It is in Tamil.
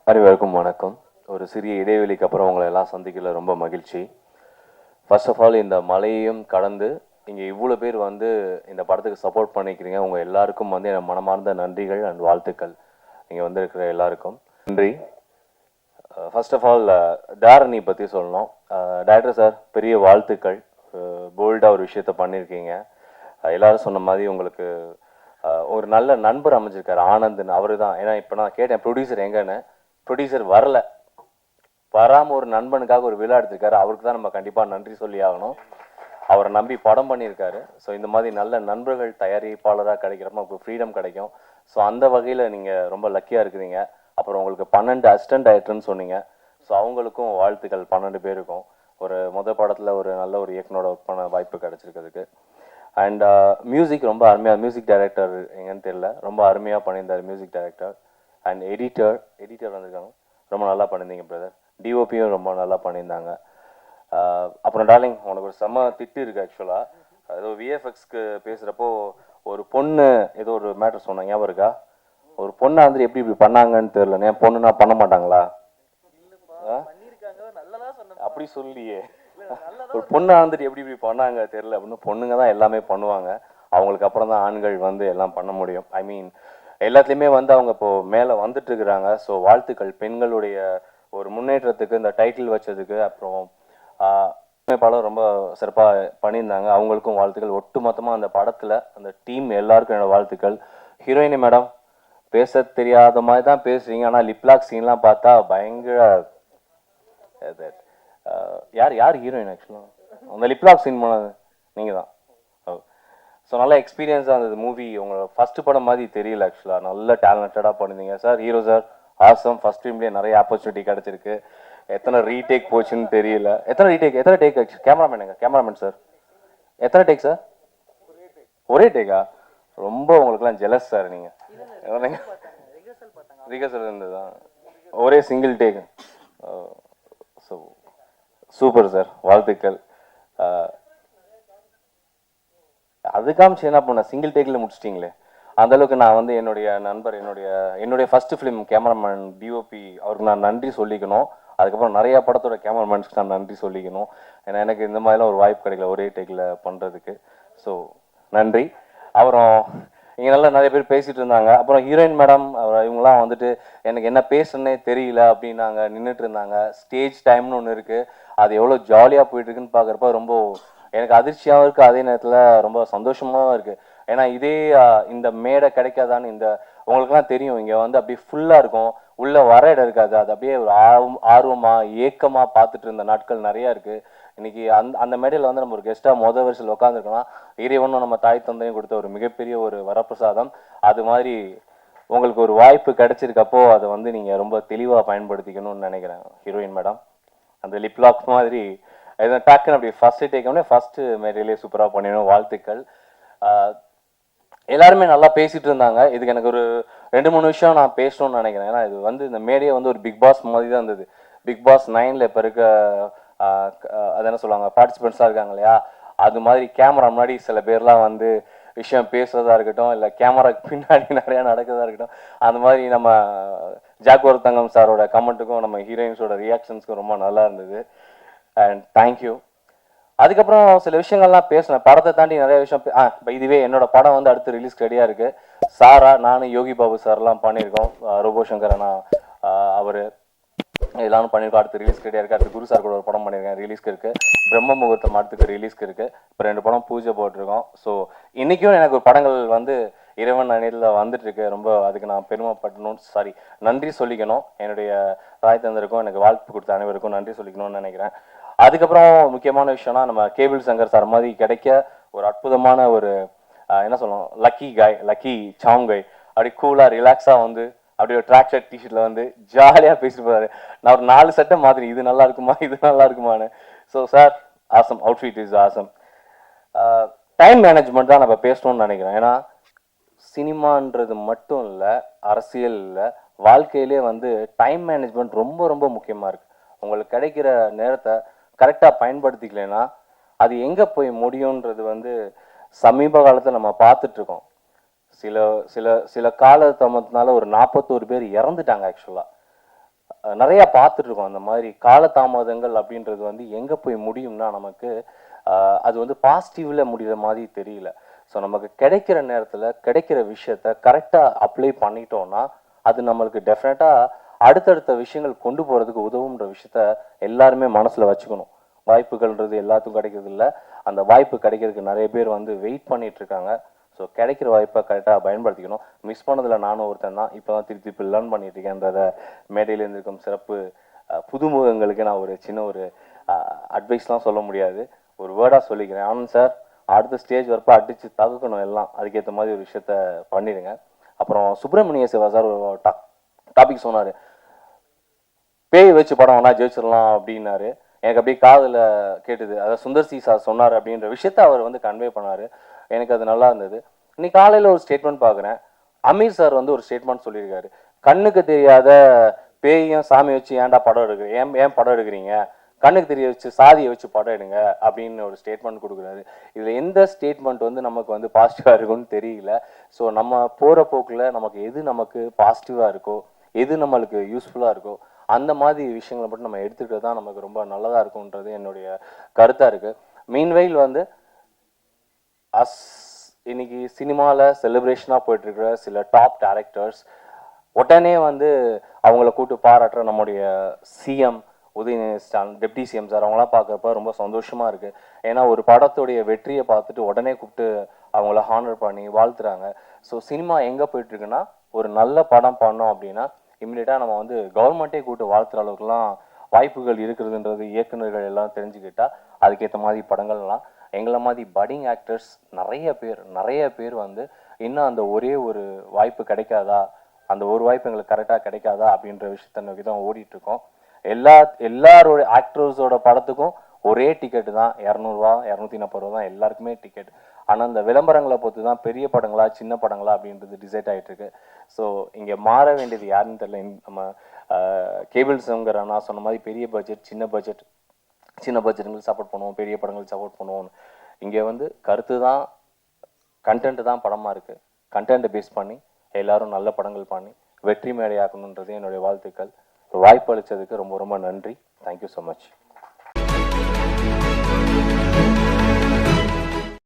அனைவருக்கும் வணக்கம். ஒரு சிறிய இடைவெளிக்கு அப்புறம் உங்களை எல்லாம் சந்திக்கல ரொம்ப மகிழ்ச்சி. ஃபர்ஸ்ட் ஆஃப் ஆல் இந்த மழையையும் கடந்து இங்கே இவ்வளோ பேர் வந்து இந்த படத்துக்கு சப்போர்ட் பண்ணிக்கிறீங்க. உங்கள் எல்லாருக்கும் வந்து என் மனமார்ந்த நன்றிகள் அண்ட் வாழ்த்துக்கள். இங்கே வந்திருக்கிற எல்லாருக்கும் நன்றி. ஃபர்ஸ்ட் ஆஃப் ஆல் தாரணி பற்றி சொல்லணும். டைரக்டர் சார் பெரிய வாழ்த்துக்கள். போல்டாக ஒரு விஷயத்த பண்ணியிருக்கீங்க. எல்லாரும் சொன்ன மாதிரி உங்களுக்கு ஒரு நல்ல நண்பர் அமைஞ்சிருக்காரு ஆனந்த்னு. அவரு தான். ஏன்னா இப்போ நான் கேட்டேன் ப்ரொடியூசர் எங்கன்னு, ப்ரொடியூசர் வரல. வராமல் ஒரு நண்பனுக்காக ஒரு விழா எடுத்திருக்காரு. அவருக்கு தான் நம்ம கண்டிப்பாக நன்றி சொல்லி ஆகணும். அவரை நம்பி படம் பண்ணியிருக்காரு. ஸோ இந்த மாதிரி நல்ல நண்பர்கள் தயாரிப்பாளராக கிடைக்கிறப்ப உங்களுக்கு ஃப்ரீடம் கிடைக்கும். ஸோ அந்த வகையில் நீங்கள் ரொம்ப லக்கியாக இருக்கிறீங்க. அப்புறம் உங்களுக்கு 12 அசிஸ்டன்ட் டைரக்டர்னு சொன்னீங்க. ஸோ அவங்களுக்கும் வாழ்த்துக்கள் 12 பேருக்கும். ஒரு படத்தில் ஒரு நல்ல ஒரு இயக்குனரோட ஒர்க் பண்ண வாய்ப்பு கிடைச்சிருக்கிறதுக்கு. அண்ட் மியூசிக் ரொம்ப அருமையாக, மியூசிக் டைரக்டர் எங்கன்னு தெரியல, ரொம்ப அருமையாக பண்ணியிருந்தார் மியூசிக் டைரக்டர். அண்ட் எடிட்டர் வந்திருக்காங்க, ரொம்ப நல்லா பண்ணியிருந்தீங்க பிரதர். டிஓபியும் ரொம்ப நல்லா பண்ணியிருந்தாங்க. அப்புறம் டார்லிங், உனக்கு ஒரு செம்ம திட்டு இருக்குது ஆக்சுவலாக. ஏதோ விஎஃப்எக்ஸ்க்கு பேசுகிறப்போ ஒரு பொண்ணு ஏதோ ஒரு மேட்டர் சொன்னாங்க, ஞாபகம் இருக்கா? ஒரு பொண்ணை வந்து எப்படி இப்படி பண்ணாங்கன்னு தெரியல. ஏன் பொண்ணுனா பண்ண மாட்டாங்களா? அப்படி சொல்லியே, ஒரு பொண்ணை வந்துட்டு எப்படி இப்படி பண்ணாங்க தெரியல அப்படின்னு. பொண்ணுங்க தான் எல்லாமே பண்ணுவாங்க. அவங்களுக்கு அப்புறம் தான் ஆண்கள் வந்து எல்லாம் பண்ண முடியும். ஐ மீன் எல்லாத்துலேயுமே வந்து அவங்க இப்போ மேலே வந்துட்டு இருக்கிறாங்க. ஸோ வாழ்த்துக்கள் பெண்களுடைய ஒரு முன்னேற்றத்துக்கு, இந்த டைட்டில் வச்சதுக்கு. அப்புறம் படம் ரொம்ப சிறப்பாக பண்ணியிருந்தாங்க, அவங்களுக்கும் வாழ்த்துக்கள். ஒட்டு மொத்தமாக அந்த படத்தில் அந்த டீம் எல்லாருக்கும் என்னோட வாழ்த்துக்கள். ஹீரோயினி மேடம் பேச தெரியாத மாதிரி தான் பேசுறீங்க, ஆனால் லிப்லாக் சீன்லாம் பார்த்தா பயங்கர. யார் யார் ஹீரோயின் ஆக்சுவலாக அந்த லிப்லாக் சீன் போனது? நீங்கள் தான். ஸோ நல்ல எக்ஸ்பீரியன்ஸாக இருந்தது மூவி. உங்களோட ஃபஸ்ட்டு படம் மாதிரி தெரியல ஆக்சுவலாக. நல்ல டேலண்டடாக பண்ணியிருந்தீங்க sir. Hero sir awesome. First டைம்லேயே நிறைய ஆப்பர்ச்சுனிட்டி கிடச்சிருக்கு. எத்தனை ரீடேக் போச்சுன்னு தெரியல. எத்தனை டேக் ஆச்சு? கேமராமேன் சார் எத்தனை டேக் சார்? ஒரே டேக்கா? ரொம்ப உங்களுக்குலாம் ஜெலஸ் சார். நீங்கள் ரிகர்சல் இருந்ததா? ஒரே single take. So super sir, வாழ்த்துக்கள். அது காமிச்சு என்ன பண்ண, சிங்கிள் டேக்கில் முடிச்சிட்டிங்களே. அந்தளவுக்கு நான் வந்து என்னுடைய நண்பர், என்னுடைய ஃபர்ஸ்ட் ஃபிலிம் கேமராமேன் டிஓபி அவருக்கு நான் நன்றி சொல்லிக்கணும். அதுக்கப்புறம் நிறையா படத்தோட கேமராமேன்ஸ்க்கு நான் நன்றி சொல்லிக்கணும். ஏன்னா எனக்கு இந்த மாதிரிலாம் ஒரு வாய்ப்பு கிடைக்கல ஒரே டேக்கில் பண்ணுறதுக்கு. ஸோ நன்றி. அப்புறம் இங்கே நல்லா நிறைய பேர் பேசிகிட்டு இருந்தாங்க. அப்புறம் ஹீரோயின் மேடம் இவங்கெல்லாம் வந்துட்டு எனக்கு என்ன பேசுன்னே தெரியல அப்படின்னாங்க, நின்றுட்டு இருந்தாங்க. ஸ்டேஜ் டைம்னு ஒன்று இருக்குது, அது எவ்வளோ ஜாலியாக போயிட்டுருக்குன்னு பார்க்குறப்ப ரொம்ப எனக்கு அதிர்ச்சியாகவும் இருக்குது, அதே நேரத்தில் ரொம்ப சந்தோஷமாகவும் இருக்குது. ஏன்னா இதே இந்த மேடை கிடைக்காதான்னு, இந்த உங்களுக்குலாம் தெரியும், இங்கே வந்து அப்படியே ஃபுல்லாக இருக்கும், உள்ளே வர இடம் இருக்காது. அது அப்படியே ஒரு ஆர்வமாக ஏக்கமாக பார்த்துட்டு இருந்த நாட்கள் நிறையா இருக்குது. இன்னைக்கு அந்த மேடையில் வந்து நம்ம ஒரு கெஸ்ட்டாக வரிசையில் உட்காந்துருக்கோம்னா இறைவனும் நம்ம தாய் தந்தையும் கொடுத்த ஒரு மிகப்பெரிய ஒரு வரப்பிரசாதம். அது மாதிரி உங்களுக்கு ஒரு வாய்ப்பு கிடைச்சிருக்கப்போ அதை வந்து நீங்கள் ரொம்ப தெளிவாக பயன்படுத்திக்கணும்னு நினைக்கிறேன் ஹீரோயின் மேடம். அந்த லிப்லாக் மாதிரி டக்குன்னு அப்படி ஃபர்ஸ்ட் டேக்கோடனே ஃபர்ஸ்ட் மேடையிலே சூப்பராக பண்ணிடணும், வாழ்த்துக்கள். எல்லாருமே நல்லா பேசிட்டு இருந்தாங்க. இதுக்கு எனக்கு ஒரு 2-3 விஷயம் நான் பேசணும்னு நினைக்கிறேன். ஏன்னா இது வந்து இந்த மேடையை வந்து ஒரு பிக் பாஸ் மாதிரி தான் இருந்தது. பிக் பாஸ் 9ல் இப்போ இருக்க அது என்ன சொல்லுவாங்க, பார்ட்டிசிபெண்ட்ஸாக இருக்காங்க இல்லையா, அது மாதிரி கேமரா முன்னாடி சில பேர்லாம் வந்து விஷயம் பேசுறதா இருக்கட்டும், இல்லை கேமராக்கு பின்னாடி நிறையா நடக்கிறதா இருக்கட்டும், அந்த மாதிரி நம்ம ஜாக்குவர் தங்கம் சாரோட கமெண்ட்டுக்கும் நம்ம ஹீரோயின்ஸோட ரியாக்ஷன்ஸ்க்கும் ரொம்ப நல்லா இருந்தது. And thank you. அதுக்கப்புறம் சில விஷயங்கள்லாம் பேசினேன். படத்தை தாண்டி நிறைய விஷயம். இதுவே என்னோட படம் வந்து அடுத்து ரிலீஸ் ரெடியாக இருக்கு. சாரா, நானும் யோகி பாபு சார்லாம் பண்ணியிருக்கோம். ரோபோ சங்கர் அண்ணா அவர் எல்லாரும் பண்ணியிருக்கோம். அடுத்து ரிலீஸ் ரெடியாக இருக்குது. அடுத்து குரு சார் கூட ஒரு படம் பண்ணியிருக்கேன், ரிலீஸ்க்கு இருக்குது. பிரம்ம முகூர்த்தம் அடுத்துக்கு ரிலீஸ்க்கு இருக்குது. இப்போ 2 படம் பூஜை போட்டிருக்கோம். ஸோ இன்றைக்கும் எனக்கு ஒரு படங்கள் வந்து இறைவன் அணியில் வந்துட்டு இருக்கு. ரொம்ப அதுக்கு நான் பெருமைப்படணும், நன்றி சொல்லிக்கணும். என்னுடைய தாய் தந்தருக்கும் எனக்கு வாழ்த்து கொடுத்த அனைவருக்கும் நன்றி சொல்லிக்கணும்னு நினைக்கிறேன். அதுக்கப்புறம் முக்கியமான விஷயம்னா, நம்ம கேபிள் சங்கர் சார் மாதிரி கிடைக்க ஒரு அற்புதமான ஒரு என்ன சொல்லணும், லக்கி சாங் கை. அப்படி கூலாக ரிலாக்ஸாக வந்து அப்படி ஒரு ட்ராக் ஷர்ட் டிஷர்ட்டில் வந்து ஜாலியாக பேசிட்டு போறாரு. நான் ஒரு 4 சட்டை மாதிரி, இது நல்லா இருக்குமா இது நல்லா இருக்குமான்னு. So sir awesome, outfit is awesome. Time management தான் நம்ம பேசணும்னு நினைக்கிறேன். ஏன்னா சினிமான்றது மட்டும் இல்லை, அரசியல் இல்லை, வாழ்க்கையிலே வந்து டைம் மேனேஜ்மெண்ட் ரொம்ப ரொம்ப முக்கியமாக இருக்குது. உங்களுக்கு கிடைக்கிற நேரத்தை கரெக்டாக பயன்படுத்திக்கலைன்னா அது எங்கே போய் முடியுன்றது வந்து சமீப காலத்தில் நம்ம பார்த்துட்ருக்கோம். சில சில சில கால தாமதத்தினால ஒரு 41 பேர் இறந்துட்டாங்க ஆக்சுவலாக. நிறைய பார்த்துட்டு இருக்கோம். அந்த மாதிரி காலதாமதங்கள் அப்படின்றது வந்து எங்கே போய் முடியும்னா நமக்கு அது வந்து பாசிட்டிவ்ல முடிகிற மாதிரி தெரியல. ஸோ நமக்கு கிடைக்கிற நேரத்தில் கிடைக்கிற விஷயத்த கரெக்டாக அப்ளை பண்ணிட்டோம்னா அது நம்மளுக்கு டெஃபினட்டாக அடுத்தடுத்த விஷயங்கள் கொண்டு போகிறதுக்கு உதவுன்ற விஷயத்த எல்லாருமே மனசில் வச்சுக்கணும். வாய்ப்புகள்ன்றது எல்லாத்துக்கும் கிடைக்கிறது இல்லை. அந்த வாய்ப்பு கிடைக்கிறதுக்கு நிறைய பேர் வந்து வெயிட் பண்ணிட்டு இருக்காங்க. ஸோ கிடைக்கிற வாய்ப்பை கரெக்டாக பயன்படுத்திக்கணும். மிஸ் பண்ணதில் நானும் ஒருத்தன் தான். இப்போ தான் திருப்பி திருப்பி லேர்ன் பண்ணிட்டு இருக்கேன்றதை மேடையில் இருந்திருக்கும் சிறப்பு புதுமுகங்களுக்கு நான் ஒரு சின்ன ஒரு அட்வைஸ்லாம் சொல்ல முடியாது, ஒரு வேர்டாக சொல்லிக்கிறேன். ஆனந்த் சார் அடுத்த ஸ்டேஜ் வரப்போ அடித்து தகுக்கணும் எல்லாம், அதுக்கேற்ற மாதிரி ஒரு விஷயத்த பண்ணிடுங்க. அப்புறம் சுப்பிரமணிய சிவா சார் ஒரு டாபிக் சொன்னார், பேய் வச்சு படம் வேணா ஜெயிச்சிடலாம் அப்படின்னாரு. எனக்கு அப்படியே காதில் கேட்டுது. அதாவது சுந்தர் சி சார் சொன்னார் அப்படின்ற விஷயத்த அவர் வந்து கன்வே பண்ணார். எனக்கு அது நல்லா இருந்தது. இன்னைக்கு காலையில் ஒரு ஸ்டேட்மெண்ட் பார்க்குறேன். அமீர் சார் வந்து ஒரு ஸ்டேட்மெண்ட் சொல்லியிருக்காரு. கண்ணுக்கு தெரியாத பேயும் சாமி வச்சு ஏன்டா படம் எடுக்கிறீங்க, ஏன் படம் எடுக்கிறீங்க, கண்ணுக்கு தெரிய வச்சு சாதியை வச்சு படம் எடுங்க அப்படின்னு ஒரு ஸ்டேட்மெண்ட் கொடுக்குறாரு. இதில் எந்த ஸ்டேட்மெண்ட் வந்து நமக்கு வந்து பாசிட்டிவாக இருக்கும்னு தெரியல. ஸோ நம்ம போகிற போக்கில் நமக்கு எது நமக்கு பாசிட்டிவாக இருக்கோ, எது நம்மளுக்கு யூஸ்ஃபுல்லாக இருக்கோ அந்த மாதிரி விஷயங்களை மட்டும் நம்ம எடுத்துக்கிட்டு தான் நமக்கு ரொம்ப நல்லதாக இருக்கும்ன்றது என்னுடைய கருத்தாக இருக்குது. மீன்வைல் வந்து இன்னைக்கு சினிமாவில் செலிப்ரேஷனாக போயிட்டுருக்கிற சில டாப் டேரக்டர்ஸ் உடனே வந்து அவங்கள கூப்பிட்டு பாராட்டுற நம்முடைய CM Udhayanidhi Stalin, deputy CM sir, அவங்களாம் பார்க்குறப்ப ரொம்ப சந்தோஷமாக இருக்குது. ஏன்னா ஒரு படத்துடைய வெற்றியை பார்த்துட்டு உடனே கூப்பிட்டு அவங்கள ஹானர் பண்ணி வாழ்த்துறாங்க. ஸோ சினிமா எங்கே போயிட்டுருக்குன்னா, ஒரு நல்ல படம் பண்ணோம் அப்படின்னா இம்மிடியட்டாக நம்ம வந்து கவர்மெண்ட்டே கூப்பிட்டு வாழ்த்துற அளவுக்குலாம் வாய்ப்புகள் இருக்கிறதுன்றது இயக்குநர்கள் எல்லாம் தெரிஞ்சுக்கிட்டா அதுக்கேற்ற மாதிரி படங்கள்லாம் எங்களை மாதிரி பட்டிங் ஆக்டர்ஸ் நிறைய பேர் வந்து இன்னும் அந்த ஒரே ஒரு வாய்ப்பு கிடைக்காதா, அந்த ஒரு வாய்ப்பு எங்களுக்கு கரெக்டாக கிடைக்காதா அப்படின்ற விஷயத்த நோக்கி தான் ஓடிட்டு இருக்கோம். எல்லாரோட ஆக்டர்ஸோட படத்துக்கும் ஒரே டிக்கெட்டு தான், 200 240 தான் எல்லாருக்குமே டிக்கெட். ஆனால் அந்த விளம்பரங்களை பொறுத்து தான் பெரிய படங்களா சின்ன படங்களா அப்படின்றது டிசைட் ஆகிட்டு இருக்கு. ஸோ இங்கே மாற வேண்டியது யாருன்னு தெரியல. நம்ம கேபிள்ஸுங்கிற நான் சொன்ன மாதிரி பெரிய பட்ஜெட் சின்ன பட்ஜெட்டுங்களுக்கு சப்போர்ட் பண்ணுவோம், பெரிய படங்களுக்கு சப்போர்ட் பண்ணுவோம். இங்கே வந்து கருத்து தான், கண்டென்ட் தான் படமாக இருக்குது. கண்டென்ட்டை பேஸ் பண்ணி எல்லாரும் நல்ல படங்கள் பண்ணி வெற்றி மேடையாக்கணுன்றது என்னுடைய வாழ்த்துக்கள். வாய்ப்பு அளித்ததுக்கு ரொம்ப ரொம்ப நன்றி. Thank you so much.